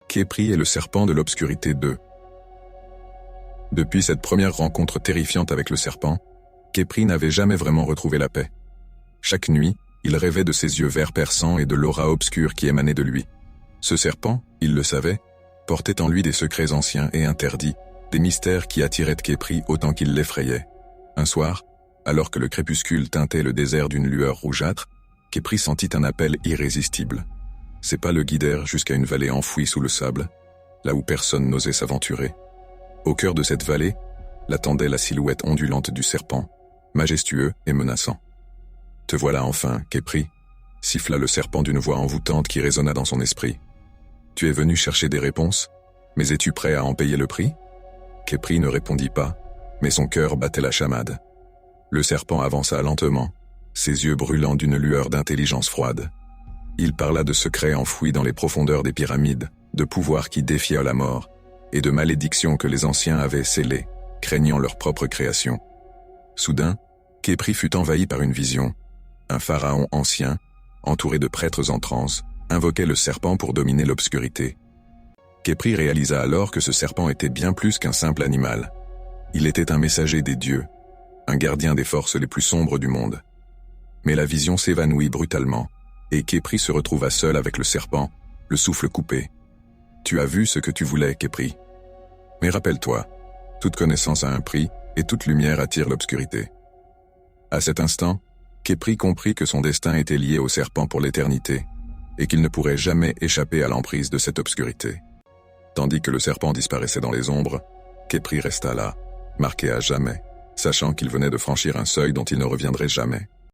Khépri et le serpent de l'obscurité 2. Depuis cette première rencontre terrifiante avec le serpent, Khépri n'avait jamais vraiment retrouvé la paix. Chaque nuit, il rêvait de ses yeux verts perçants et de l'aura obscure qui émanait de lui. Ce serpent, il le savait, portait en lui des secrets anciens et interdits, des mystères qui attiraient Khépri autant qu'ils l'effrayaient. Un soir, alors que le crépuscule teintait le désert d'une lueur rougeâtre, Khépri sentit un appel irrésistible. Ses pas le guidèrent jusqu'à une vallée enfouie sous le sable, là où personne n'osait s'aventurer. Au cœur de cette vallée, l'attendait la silhouette ondulante du serpent, majestueux et menaçant. « Te voilà enfin, Khépri » siffla le serpent d'une voix envoûtante qui résonna dans son esprit. « Tu es venu chercher des réponses, mais es-tu prêt à en payer le prix ?» Khépri ne répondit pas, mais son cœur battait la chamade. Le serpent avança lentement, ses yeux brûlant d'une lueur d'intelligence froide. Il parla de secrets enfouis dans les profondeurs des pyramides, de pouvoirs qui défiaient la mort, et de malédictions que les anciens avaient scellées, craignant leur propre création. Soudain, Khépri fut envahi par une vision. Un pharaon ancien, entouré de prêtres en transe, invoquait le serpent pour dominer l'obscurité. Khépri réalisa alors que ce serpent était bien plus qu'un simple animal. Il était un messager des dieux, un gardien des forces les plus sombres du monde. Mais la vision s'évanouit brutalement, et Khépri se retrouva seul avec le serpent, le souffle coupé. « Tu as vu ce que tu voulais, Khépri. Mais rappelle-toi, toute connaissance a un prix, et toute lumière attire l'obscurité. » À cet instant, Khépri comprit que son destin était lié au serpent pour l'éternité, et qu'il ne pourrait jamais échapper à l'emprise de cette obscurité. Tandis que le serpent disparaissait dans les ombres, Khépri resta là, marqué à jamais, sachant qu'il venait de franchir un seuil dont il ne reviendrait jamais.